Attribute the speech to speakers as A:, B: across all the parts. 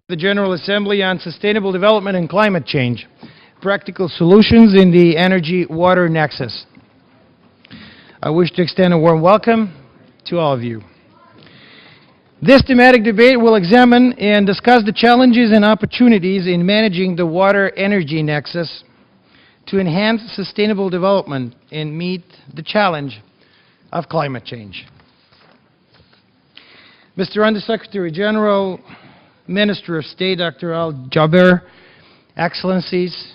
A: The General Assembly on Sustainable Development and Climate Change, Practical Solutions in the Energy-Water Nexus. I wish to extend a warm welcome to all of you. This thematic debate will examine and discuss the challenges and opportunities in managing the water-energy nexus to enhance sustainable development and meet the challenge of climate change. Mr. Undersecretary General, Minister of State Dr. Al-Jaber, Excellencies,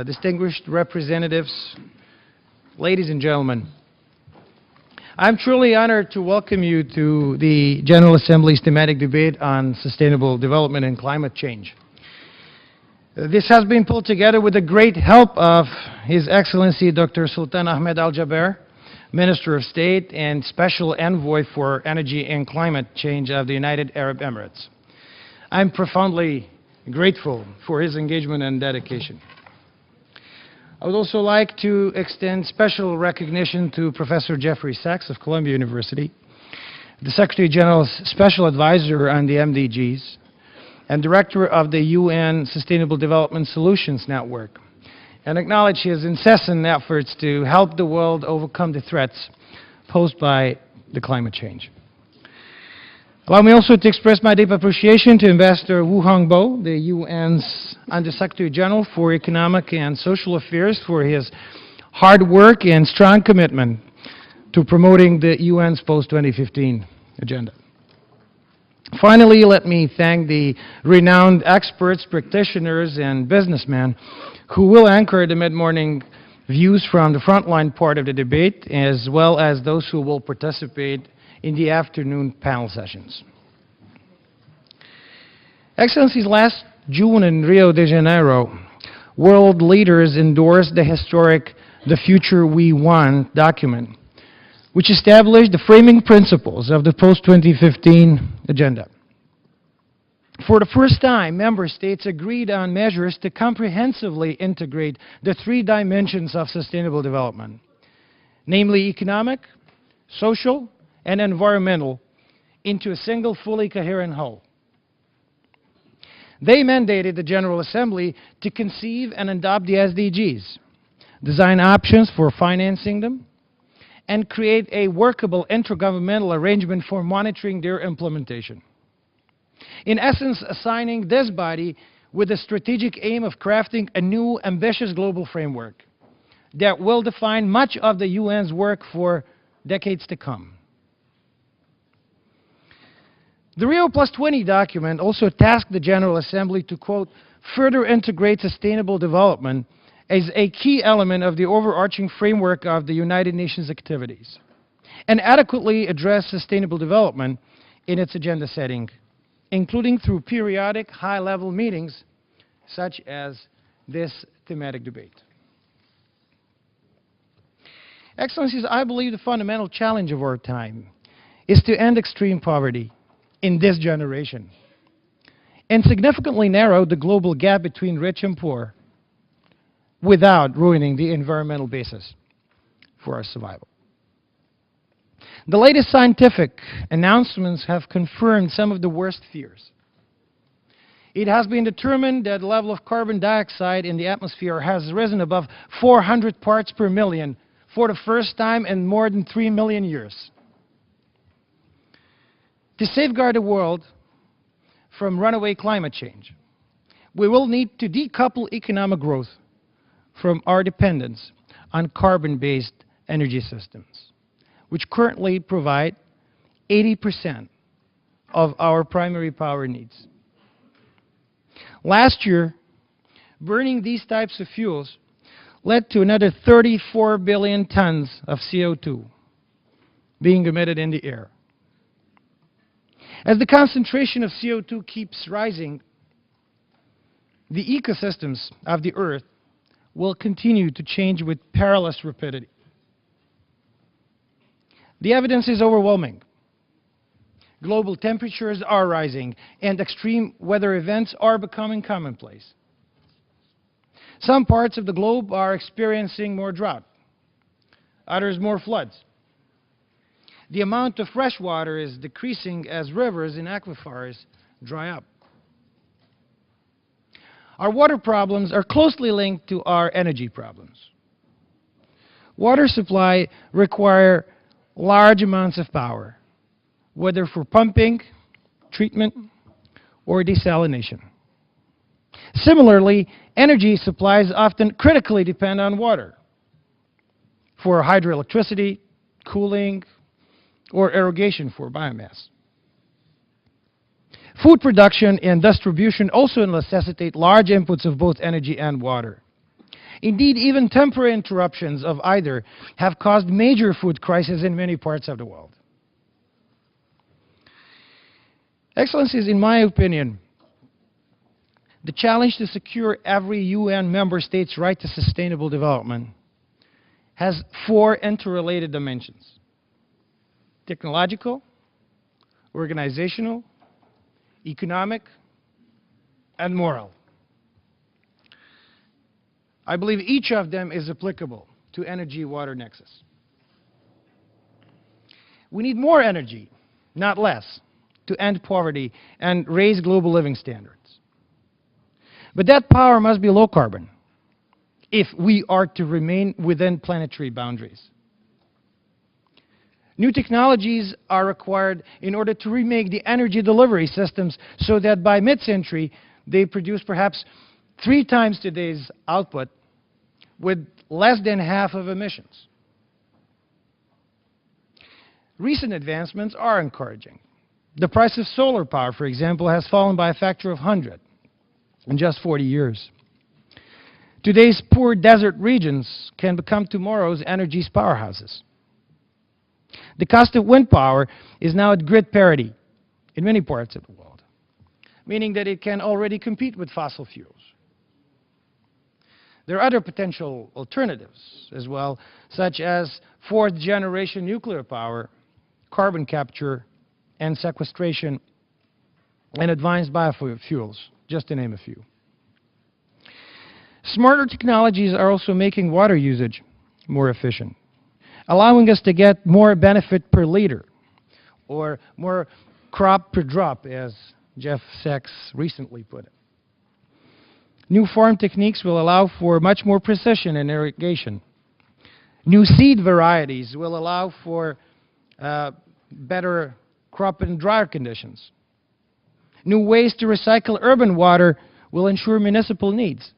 A: distinguished representatives, ladies and gentlemen, I'm truly honored to welcome you to the General Assembly's thematic debate on sustainable development and climate change. This has been pulled together with the great help of His Excellency Dr. Sultan Ahmed Al-Jaber, Minister of State and Special Envoy for Energy and Climate Change of the United Arab Emirates. I'm profoundly grateful for his engagement and dedication. I would also like to extend special recognition to Professor Jeffrey Sachs of Columbia University, the Secretary General's Special Advisor on the MDGs, and Director of the UN Sustainable Development Solutions Network, and acknowledge his incessant efforts to help the world overcome the threats posed by the climate change. Allow me also to express my deep appreciation to Ambassador Wu Hongbo, the UN's Undersecretary General for Economic and Social Affairs, for his hard work and strong commitment to promoting the UN's post-2015 agenda. Finally, let me thank the renowned experts, practitioners, and businessmen who will anchor the mid-morning views from the frontline part of the debate, as well as those who will participate in the afternoon panel sessions. Excellencies, last June in Rio de Janeiro, world leaders endorsed the historic The Future We Want document, which established the framing principles of the post-2015 agenda. For the first time, member states agreed on measures to comprehensively integrate the three dimensions of sustainable development, namely economic, social, and environmental, into a single, fully coherent whole. They mandated the General Assembly to conceive and adopt the SDGs, design options for financing them, and create a workable intergovernmental arrangement for monitoring their implementation. In essence, assigning this body with the strategic aim of crafting a new, ambitious global framework that will define much of the UN's work for decades to come. The Rio +20 document also tasked the General Assembly to, quote, further integrate sustainable development as a key element of the overarching framework of the United Nations activities, and adequately address sustainable development in its agenda setting, including through periodic high-level meetings such as this thematic debate. Excellencies, I believe the fundamental challenge of our time is to end extreme poverty in this generation and significantly narrow the global gap between rich and poor without ruining the environmental basis for our survival. The latest scientific announcements have confirmed some of the worst fears. It has been determined that the level of carbon dioxide in the atmosphere has risen above 400 parts per million for the first time in more than 3 million years. To safeguard the world from runaway climate change, we will need to decouple economic growth from our dependence on carbon-based energy systems, which currently provide 80% of our primary power needs. Last year, burning these types of fuels led to another 34 billion tons of CO2 being emitted in the air. As the concentration of CO2 keeps rising, the ecosystems of the Earth will continue to change with perilous rapidity. The evidence is overwhelming. Global temperatures are rising, and extreme weather events are becoming commonplace. Some parts of the globe are experiencing more drought, others more floods. The amount of fresh water is decreasing as rivers and aquifers dry up. Our water problems are closely linked to our energy problems. Water supply require large amounts of power, whether for pumping, treatment, or desalination. Similarly, energy supplies often critically depend on water for hydroelectricity, cooling, or irrigation for biomass. Food production and distribution also necessitate large inputs of both energy and water. Indeed, even temporary interruptions of either have caused major food crises in many parts of the world. Excellencies, in my opinion, the challenge to secure every UN member state's right to sustainable development has 4 interrelated dimensions: technological, organizational, economic, and moral. I believe each of them is applicable to energy-water nexus. We need more energy, not less, to end poverty and raise global living standards. But that power must be low carbon if we are to remain within planetary boundaries. New technologies are required in order to remake the energy delivery systems so that by mid-century they produce perhaps 3 times today's output with less than half of emissions. Recent advancements are encouraging. The price of solar power, for example, has fallen by a factor of 100 in just 40 years. Today's poor desert regions can become tomorrow's energy powerhouses. The cost of wind power is now at grid parity in many parts of the world, meaning that it can already compete with fossil fuels. There are other potential alternatives as well, such as 4th-generation nuclear power, carbon capture and sequestration, and advanced biofuels, just to name a few. Smarter technologies are also making water usage more efficient, allowing us to get more benefit per liter, or more crop per drop, as Jeff Sachs recently put it. New farm techniques will allow for much more precision in irrigation. New seed varieties will allow for better crop and drier conditions. New ways to recycle urban water will ensure municipal needs.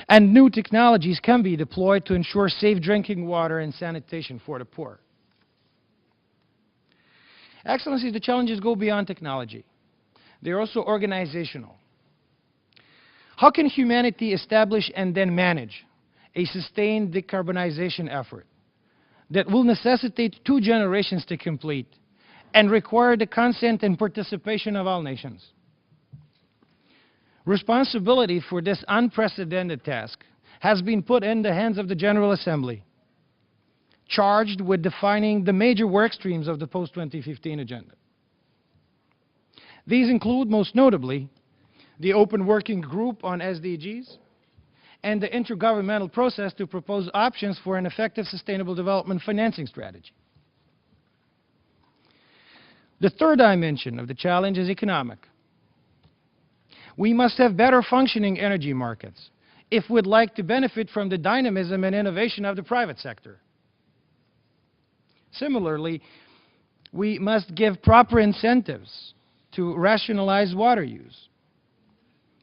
A: And new technologies can be deployed to ensure safe drinking water and sanitation for the poor. Excellencies, the challenges go beyond technology. They're also organizational. How can humanity establish and then manage a sustained decarbonization effort that will necessitate 2 generations to complete and require the consent and participation of all nations? Responsibility for this unprecedented task has been put in the hands of the General Assembly, charged with defining the major work streams of the post-2015 agenda. These include, most notably, the Open Working Group on SDGs and the intergovernmental process to propose options for an effective sustainable development financing strategy. The third dimension of the challenge is economic. We must have better functioning energy markets if we'd like to benefit from the dynamism and innovation of the private sector. Similarly, we must give proper incentives to rationalize water use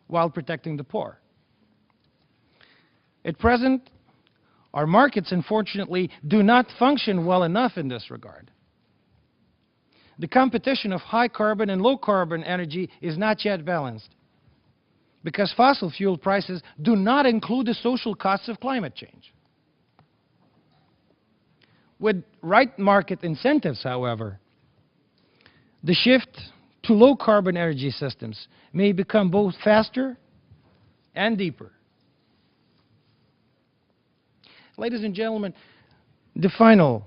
A: while protecting the poor. At present, our markets, unfortunately, do not function well enough in this regard. The competition of high carbon and low carbon energy is not yet balanced because fossil fuel prices do not include the social costs of climate change. With right market incentives, however, the shift to low carbon energy systems may become both faster and deeper. Ladies and gentlemen, the final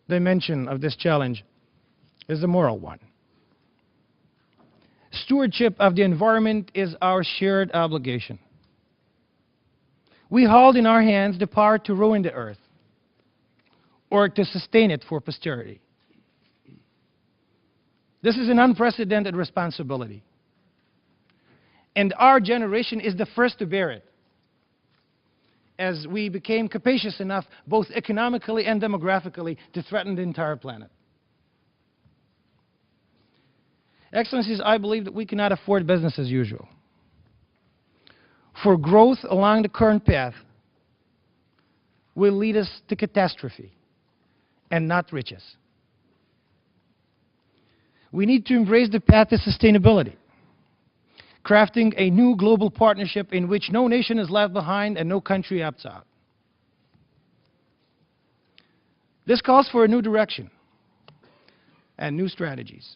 A: dimension of this challenge is a moral one. Stewardship of the environment is our shared obligation. We hold in our hands the power to ruin the earth or to sustain it for posterity. This is an unprecedented responsibility. And our generation is the first to bear it, as we became capacious enough, both economically and demographically, to threaten the entire planet. Excellencies, I believe that we cannot afford business as usual. For growth along the current path will lead us to catastrophe and not riches. We need to embrace the path to sustainability, crafting a new global partnership in which no nation is left behind and no country opts out. This calls for a new direction and new strategies.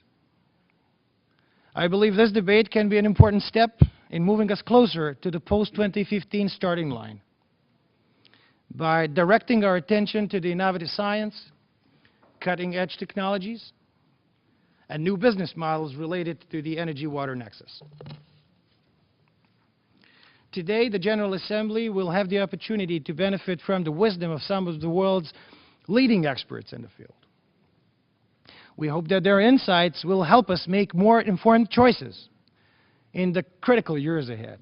A: I believe this debate can be an important step in moving us closer to the post-2015 starting line by directing our attention to the innovative science, cutting-edge technologies, and new business models related to the energy-water nexus. Today, the General Assembly will have the opportunity to benefit from the wisdom of some of the world's leading experts in the field. We hope that their insights will help us make more informed choices in the critical years ahead.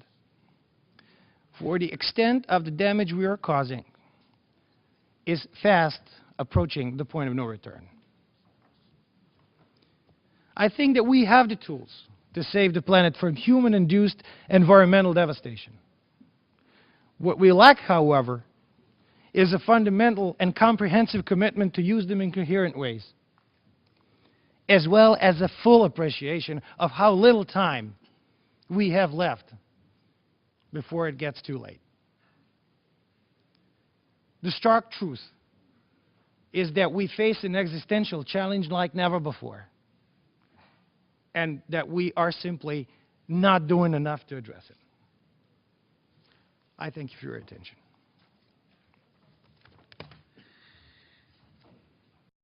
A: For the extent of the damage we are causing is fast approaching the point of no return. I think that we have the tools to save the planet from human-induced environmental devastation. What we lack, however, is a fundamental and comprehensive commitment to use them in coherent ways, as well as a full appreciation of how little time we have left before it gets too late. The stark truth is that we face an existential challenge like never before, and that we are simply not doing enough to address it. I thank you for your attention.